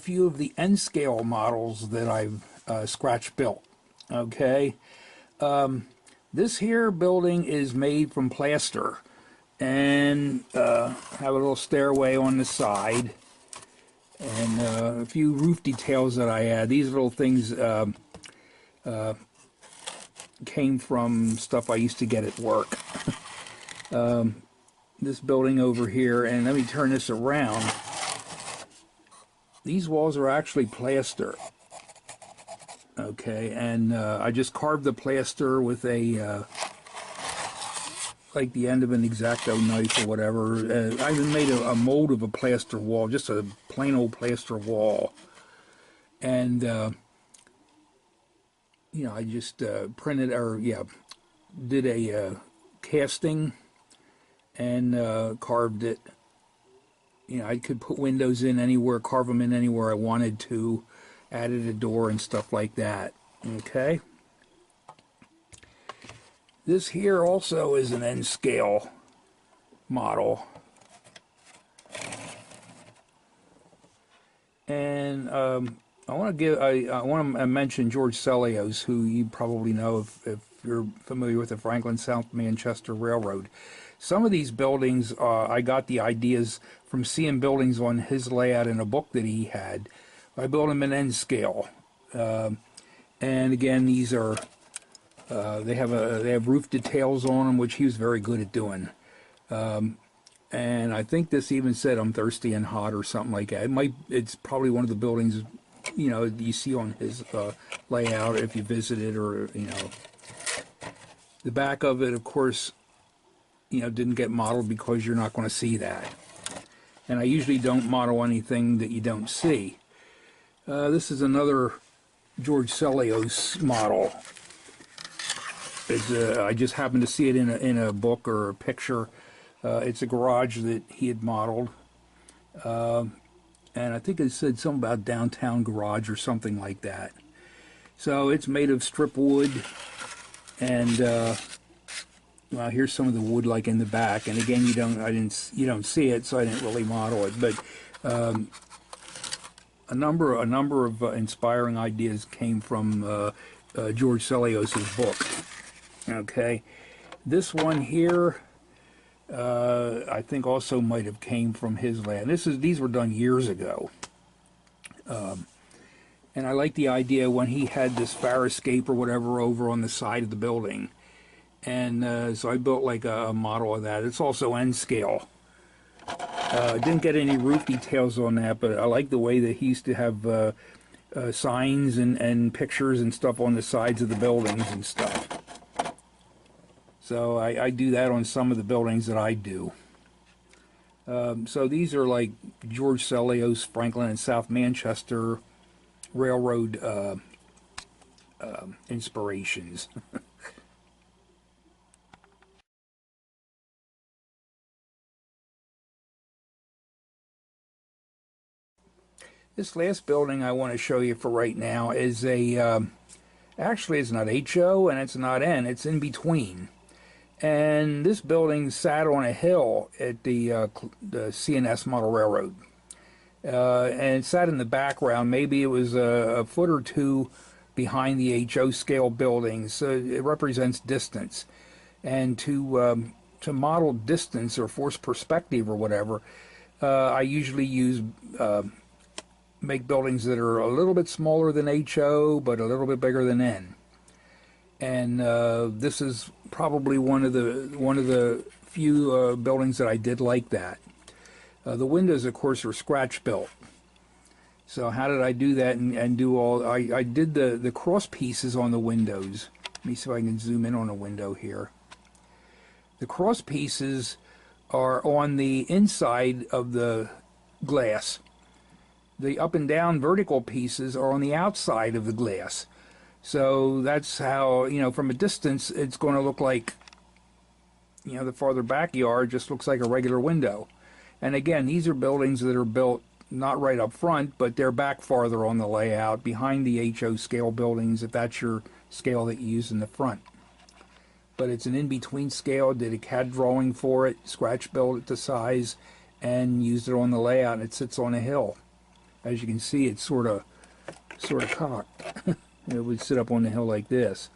few of the N scale models that I've scratch built. Okay, this here building is made from plaster, and have a little stairway on the side, and a few roof details that I add. These little things came from stuff I used to get at work. This building over here, and let me turn this around. These walls are actually plaster. Okay, and I just carved the plaster with a like the end of an X-Acto knife or whatever. I even made a mold of a plaster wall, just a plain old plaster wall, and you know, I just printed, or did a casting and carved it. You know, I could put windows in anywhere, carve them in anywhere I wanted to, added a door and stuff like that. Okay. This here also is an N scale model. And I want to mention George Sellios, who you probably know if you're familiar with the Franklin South Manchester Railroad. Some of these buildings, I got the ideas from seeing buildings on his layout in a book that he had. I built them in N scale, and again, these are they have roof details on them, which he was very good at doing. And I think this even said "I'm thirsty and hot" or something like that. It's probably one of the buildings, you know, you see on his layout if you visit it, or you know, the back of it, of course, you know, didn't get modeled because you're not going to see that. And I usually don't model anything that you don't see. This is another George Sellios model. I just happened to see it in a book or a picture. It's a garage that he had modeled. And I think it said something about downtown garage or something like that. So it's made of strip wood, and well, here's some of the wood like in the back. And again, you don't see it, so I didn't really model it. But a number of inspiring ideas came from George Sellios' book. Okay, this one here, I think also might have came from his land. These were done years ago, and I like the idea when he had this fire escape or whatever over on the side of the building, and so I built like a model of that. It's also N scale. Didn't get any roof details on that, but I like the way that he used to have signs and pictures and stuff on the sides of the buildings and stuff. So I do that on some of the buildings that I do. So these are like George Sellios, Franklin and South Manchester Railroad inspirations. This last building I want to show you for right now is actually it's not HO and it's not N, it's in between. And this building sat on a hill at the CNS Model Railroad. And it sat in the background. Maybe it was a foot or two behind the HO scale buildings. So it represents distance. And to model distance or force perspective or whatever, I usually make buildings that are a little bit smaller than HO, but a little bit bigger than N. And this is probably one of the few buildings that I did like that. The windows, of course, are scratch built. So how did I do that and do all? I did the cross pieces on the windows. Let me see if I can zoom in on a window here. The cross pieces are on the inside of the glass. The up and down vertical pieces are on the outside of the glass. So that's how, you know, from a distance, it's going to look like, you know, the farther backyard just looks like a regular window. And again, these are buildings that are built not right up front, but they're back farther on the layout, behind the HO scale buildings, if that's your scale that you use in the front. But it's an in-between scale, did a CAD drawing for it, scratch built it to size, and used it on the layout, and it sits on a hill. As you can see, it's sort of cocked. It would sit up on the hill like this.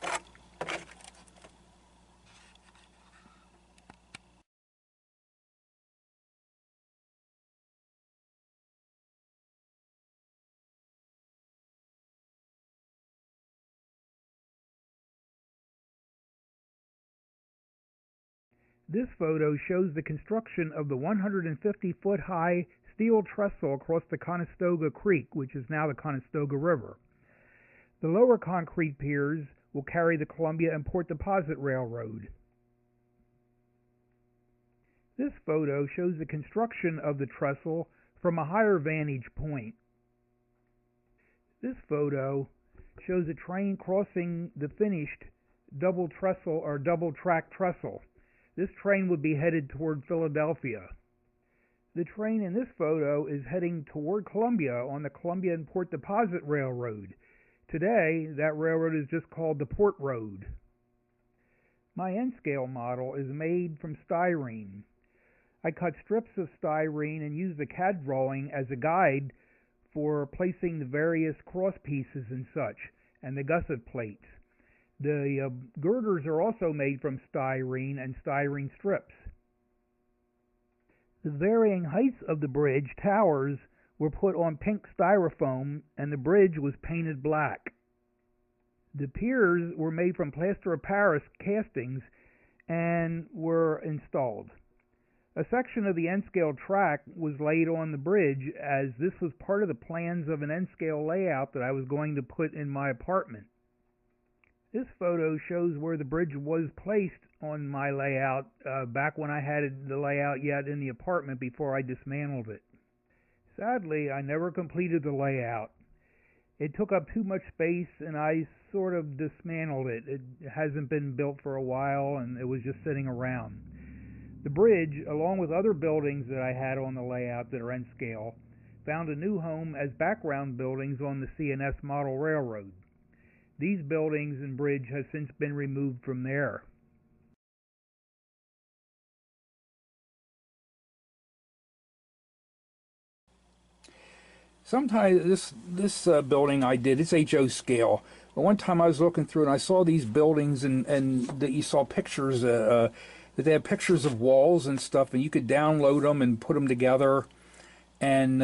This photo shows the construction of the 150-foot high steel trestle across the Conestoga Creek, which is now the Conestoga River. The lower concrete piers will carry the Columbia and Port Deposit Railroad. This photo shows the construction of the trestle from a higher vantage point. This photo shows a train crossing the finished double trestle or double track trestle. This train would be headed toward Philadelphia. The train in this photo is heading toward Columbia on the Columbia and Port Deposit Railroad. Today, that railroad is just called the Port Road. My N-scale model is made from styrene. I cut strips of styrene and used the CAD drawing as a guide for placing the various cross pieces and such, and the gusset plates. The girders are also made from styrene and styrene strips. The varying heights of the bridge towers were put on pink styrofoam, and the bridge was painted black. The piers were made from plaster of Paris castings and were installed. A section of the N-scale track was laid on the bridge, as this was part of the plans of an N-scale layout that I was going to put in my apartment. This photo shows where the bridge was placed on my layout back when I had the layout yet in the apartment before I dismantled it. Sadly, I never completed the layout. It took up too much space and I sort of dismantled it. It hasn't been built for a while and it was just sitting around. The bridge, along with other buildings that I had on the layout that are N-scale, found a new home as background buildings on the C&S Model Railroad. These buildings and bridge have since been removed from there. Sometimes this building I did, it's HO scale. But one time I was looking through and I saw these buildings and that you saw pictures, that they had pictures of walls and stuff, and you could download them and put them together. And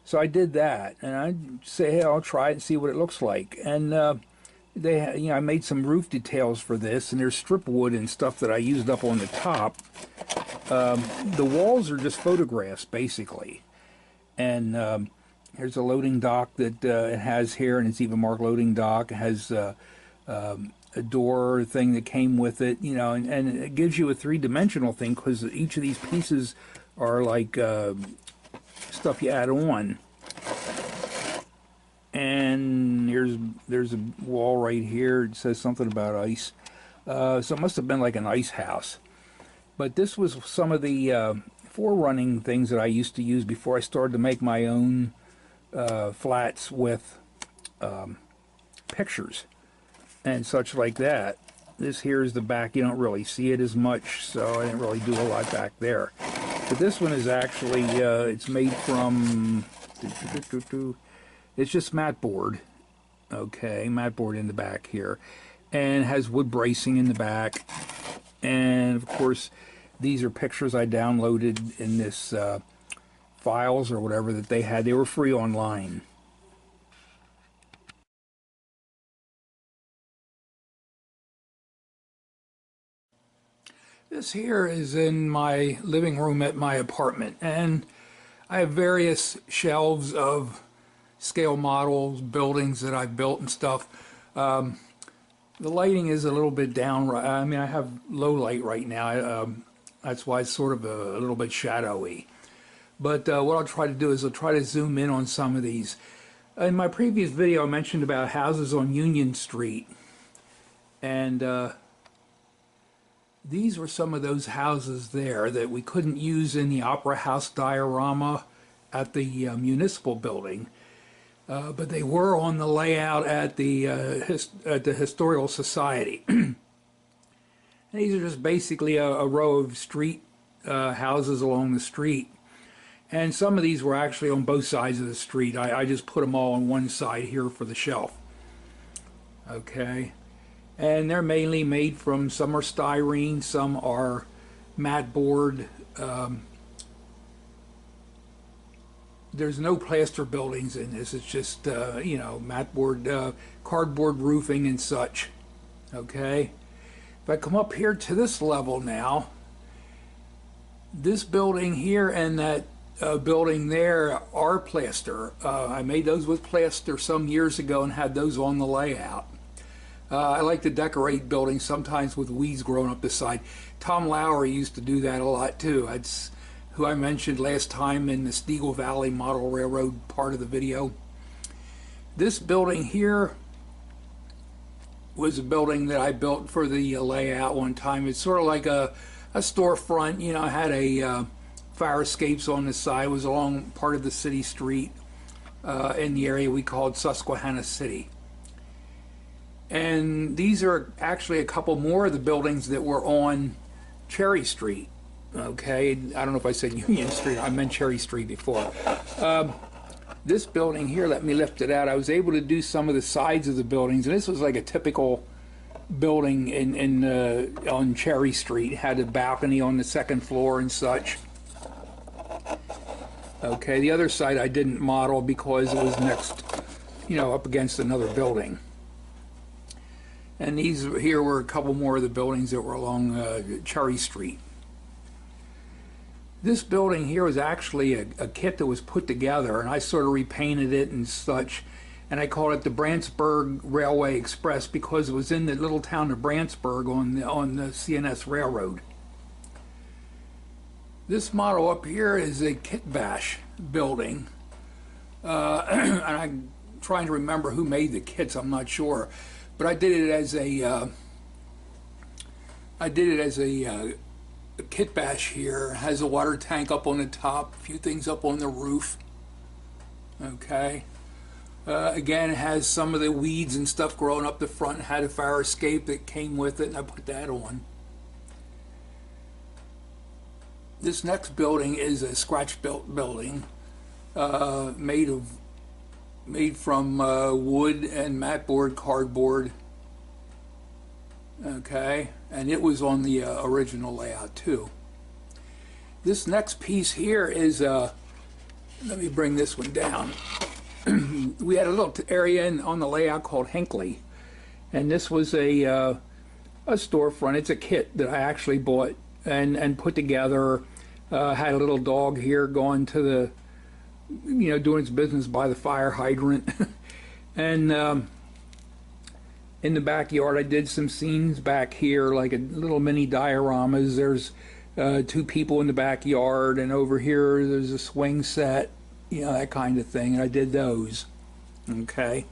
so I did that, and I say, hey, I'll try it and see what it looks like. And I made some roof details for this, and there's strip wood and stuff that I used up on the top. The walls are just photographs, basically. And here's a loading dock that it has here, and it's even marked loading dock. It has a door thing that came with it, and it gives you a three-dimensional thing because each of these pieces are like stuff you add on. And there's a wall right here. It says something about ice. So it must have been like an ice house. But this was some of the forerunning things that I used to use before I started to make my own flats with pictures and such like that. This here is the back. You don't really see it as much, so I didn't really do a lot back there. But this one is actually, it's made from, it's just mat board. Okay, mat board in the back here. And has wood bracing in the back. And of course, these are pictures I downloaded in this files or whatever that they had. They were free online. This here is in my living room at my apartment, and I have various shelves of scale models, buildings that I've built and stuff. The lighting is a little bit down. I mean, I have low light right now. That's why it's sort of a little bit shadowy. But what I'll try to do is I'll try to zoom in on some of these. In my previous video, I mentioned about houses on Union Street. And these were some of those houses there that we couldn't use in the Opera House diorama at the municipal building. But they were on the layout at the Historical Society. These are just basically a row of street houses along the street. And some of these were actually on both sides of the street. I just put them all on one side here for the shelf. Okay. And they're mainly made from, some are styrene, some are mat board. There's no plaster buildings in this. It's just, mat board, cardboard roofing and such. Okay. If I come up here to this level now, this building here and that building there are plaster. I made those with plaster some years ago and had those on the layout. I like to decorate buildings sometimes with weeds growing up the side. Tom Lowry used to do that a lot too. That's who I mentioned last time in the Steagle Valley Model Railroad part of the video. This building here was a building that I built for the layout one time. It's sort of like a storefront, you know. It had a fire escapes on the side. It was along part of the city street in the area we called Susquehanna City. And these are actually a couple more of the buildings that were on Cherry Street. Okay, I don't know if I said Union Street. I meant Cherry Street before. This building here, let me lift it out. I was able to do some of the sides of the buildings, and this was like a typical building on Cherry Street. It had a balcony on the second floor and such. Okay, the other side I didn't model because it was next, up against another building. And these here were a couple more of the buildings that were along Cherry Street. This building here was actually a kit that was put together, and I sort of repainted it and such, and I called it the Brantsburg Railway Express because it was in the little town of Brantsburg on the CNS Railroad. This model up here is a kit bash building, and I'm trying to remember who made the kits. I'm not sure, but I did it as a kit bash here. It has a water tank up on the top, a few things up on the roof. Okay. Again, it has some of the weeds and stuff growing up the front. It had a fire escape that came with it, and I put that on. This next building is a scratch-built building made from wood and mat board, cardboard. Okay, and it was on the original layout too. This next piece here is, let me bring this one down. We had a little area on the layout called Hinckley, and this was a storefront. It's a kit that I actually bought and put together. Had a little dog here going to the, doing its business by the fire hydrant. And in the backyard, I did some scenes back here, like a little mini dioramas. There's two people in the backyard, and over here there's a swing set, that kind of thing. And I did those. Okay.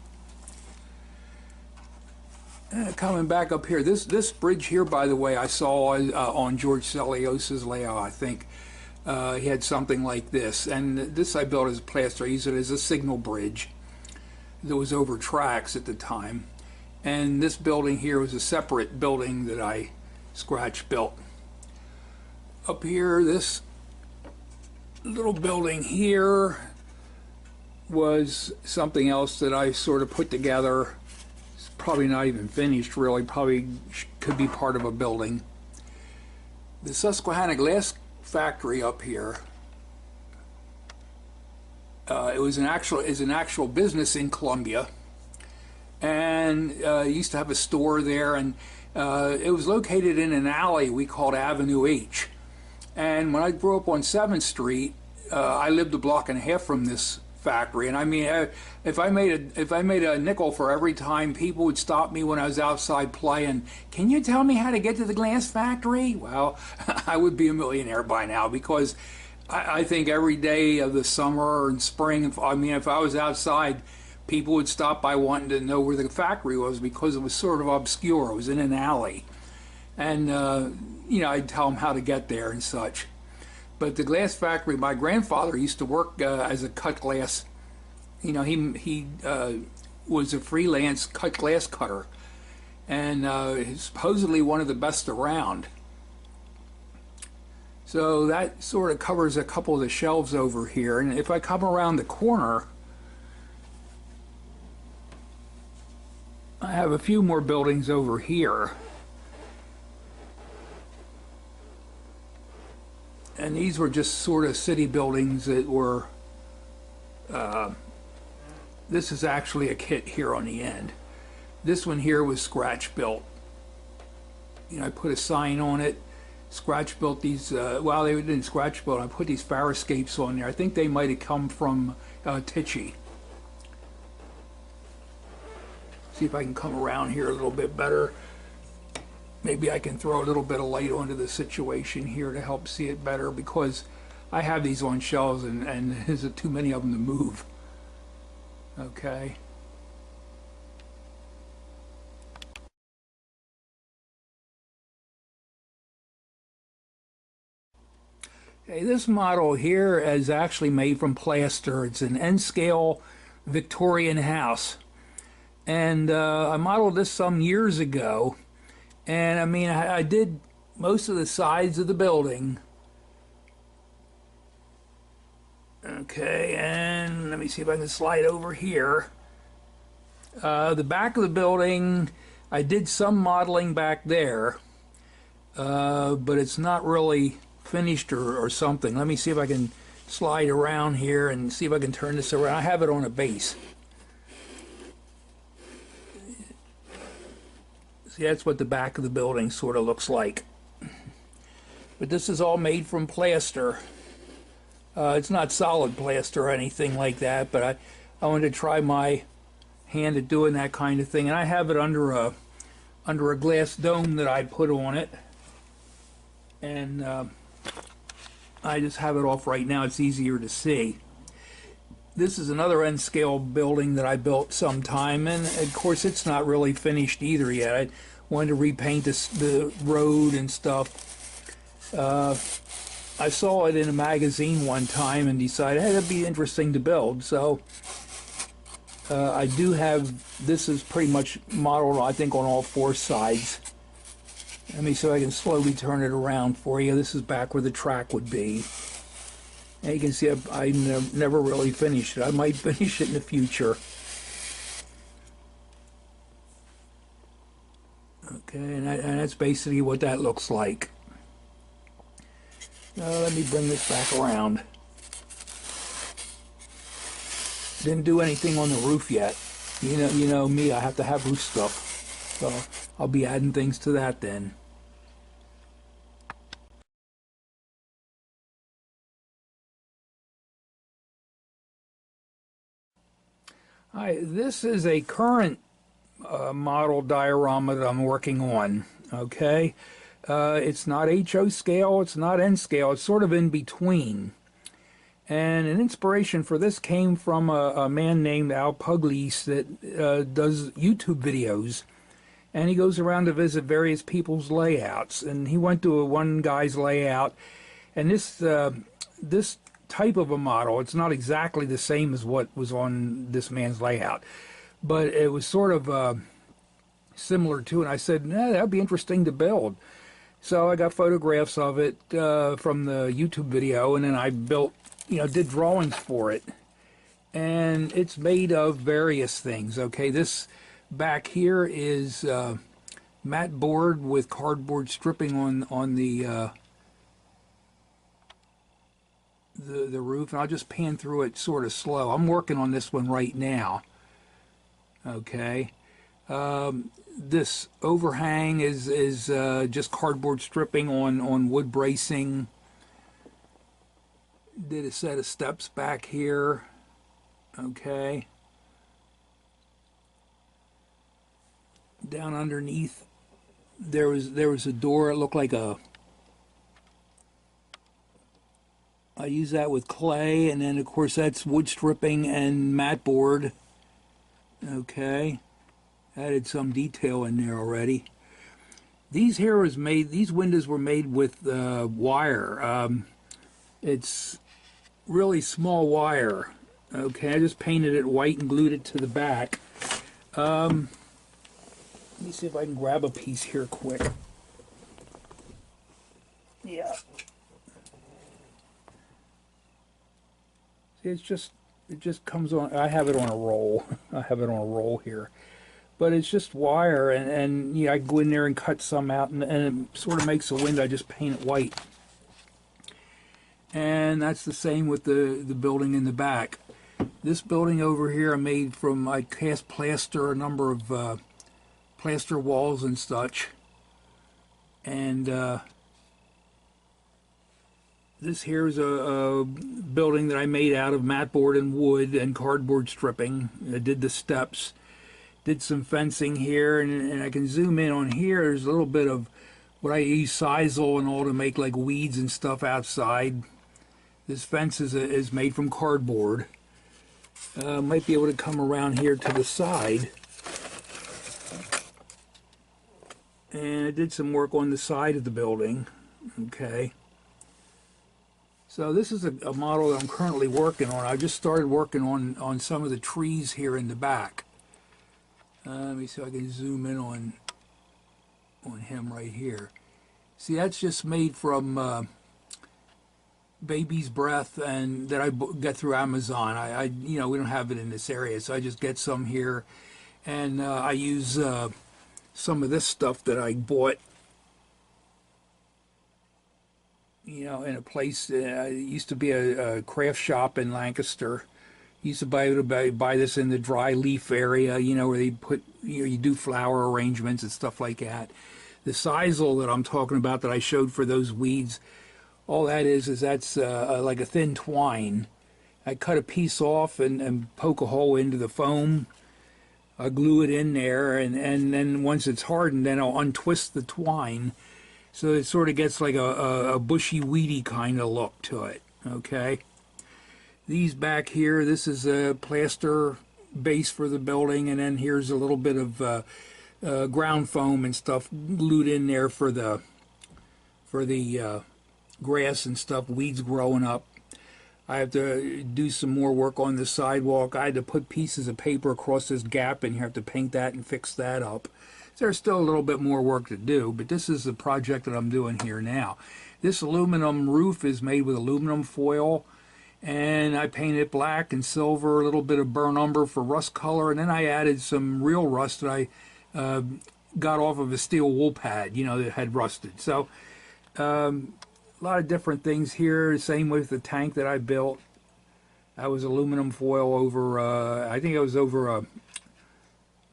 Coming back up here, this bridge here, by the way, I saw on George Celios's layout, I think. He had something like this, and this I built as plaster. I used it as a signal bridge that was over tracks at the time. And this building here was a separate building that I scratch built. Up here, this little building here was something else that I sort of put together. It's probably not even finished, really. Probably could be part of a building. The Susquehanna Glass Factory up here. It was an actual business in Columbia. And used to have a store there, and it was located in an alley we called Avenue H. And when I grew up on 7th Street, I lived a block and a half from this factory. And I mean, if I made a nickel for every time people would stop me when I was outside playing, "Can you tell me how to get to the glass factory?" Well, I would be a millionaire by now, because I think every day of the summer and spring, if I was outside, people would stop by wanting to know where the factory was, because it was sort of obscure. It was in an alley. And, I'd tell them how to get there and such. But the glass factory, my grandfather used to work as a cut glass. He was a freelance cut glass cutter. And supposedly one of the best around. So that sort of covers a couple of the shelves over here. And if I come around the corner, I have a few more buildings over here. And these were just sort of city buildings that were, this is actually a kit here on the end. This one here was scratch built. You know, I put a sign on it. Scratch built these, well, they didn't scratch build. I put these Fariscapes on there. I think they might have come from Tichy. See if I can come around here a little bit better. Maybe I can throw a little bit of light onto the situation here to help see it better, because I have these on shelves and there's too many of them to move. Okay. Okay, this model here is actually made from plaster. It's an N-scale Victorian house. And I modeled this some years ago. And I mean, I did most of the sides of the building. Okay, and let me see if I can slide over here. The back of the building, I did some modeling back there. But it's not really finished or something. Let me see if I can slide around here and see if I can turn this around. I have it on a base. See, that's what the back of the building sort of looks like. But this is all made from plaster. It's not solid plaster or anything like that, but I wanted to try my hand at doing that kind of thing. And I have it under a glass dome that I put on it. And I just have it off right now. It's easier to see. This is another N-scale building that I built sometime, and of course it's not really finished either yet. I wanted to repaint the road and stuff. I saw it in a magazine one time and decided, hey, that'd be interesting to build. So I do have, this is pretty much modeled, I think, on all four sides. Let me see if I can slowly turn it around for you. This is back where the track would be. And you can see I never really finished it. I might finish it in the future. Okay, and that's basically what that looks like. Now let me bring this back around. Didn't do anything on the roof yet. You know me, I have to have roof stuff. So I'll be adding things to that then. Hi, this is a current model diorama that I'm working on. Okay, it's not HO scale, it's not N scale, it's sort of in between. And an inspiration for this came from a man named Al Pugliese that does YouTube videos. And he goes around to visit various people's layouts. And he went to one guy's layout. And this type of a model, it's not exactly the same as what was on this man's layout. But it was sort of similar to it. And I said, nah, that'd be interesting to build. So I got photographs of it from the YouTube video. And then I built, did drawings for it. And it's made of various things. Okay, this back here is mat board with cardboard stripping on the roof, and I'll just pan through it sort of slow. I'm working on this one right now. Okay, this overhang is just cardboard stripping on wood bracing. Did a set of steps back here. Okay. Down underneath there was a door. It looked like I use that with clay, and then of course that's wood stripping and mat board. Okay, added some detail in there already. These windows were made with wire. It's really small wire. Okay, I just painted it white and glued it to the back. Let me see if I can grab a piece here quick. Yeah. See, it just comes on. I have it on a roll. I have it on a roll here, but it's just wire, and yeah, I go in there and cut some out, and it sort of makes a window. I just paint it white, and that's the same with the building in the back. This building over here I made from, I cast plaster, a number of plaster walls and such, and this here is a building that I made out of mat board and wood and cardboard stripping. I did the steps, did some fencing here, and I can zoom in on here. There's a little bit of what I use sisal and all to make like weeds and stuff outside. This fence is made from cardboard. Might be able to come around here to the side. And I did some work on the side of the building. Okay. So this is a model that I'm currently working on. I just started working on some of the trees here in the back. Let me see if I can zoom in on him right here. See, that's just made from baby's breath, and that I get through Amazon. We don't have it in this area, so I just get some here, and I use some of this stuff that I bought, in a place. It used to be a craft shop in Lancaster. Used to buy this in the dry leaf area, where they put, you do flower arrangements and stuff like that. The sisal that I'm talking about that I showed for those weeds, all that is that's like a thin twine. I cut a piece off and poke a hole into the foam. I glue it in there, and then once it's hardened, then I'll untwist the twine, so it sort of gets like a bushy, weedy kind of look to it. Okay. These back here, this is a plaster base for the building, and then here's a little bit of ground foam and stuff glued in there for the grass and stuff, weeds growing up. I have to do some more work on the sidewalk. I had to put pieces of paper across this gap in here. I have to paint that and fix that up. There's still a little bit more work to do, but this is the project that I'm doing here now. This aluminum roof is made with aluminum foil, and I painted black and silver, a little bit of burnt umber for rust color, and then I added some real rust that I got off of a steel wool pad, that had rusted. So a lot of different things here. Same with the tank that I built. That was aluminum foil over, I think it was over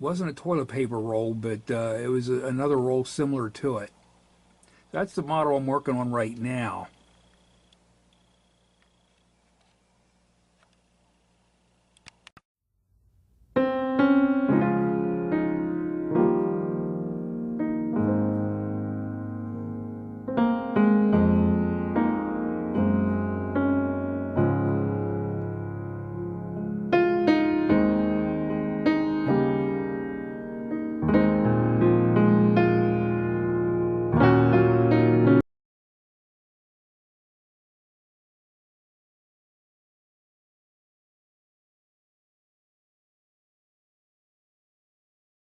wasn't a toilet paper roll, but it was another roll similar to it. That's the model I'm working on right now.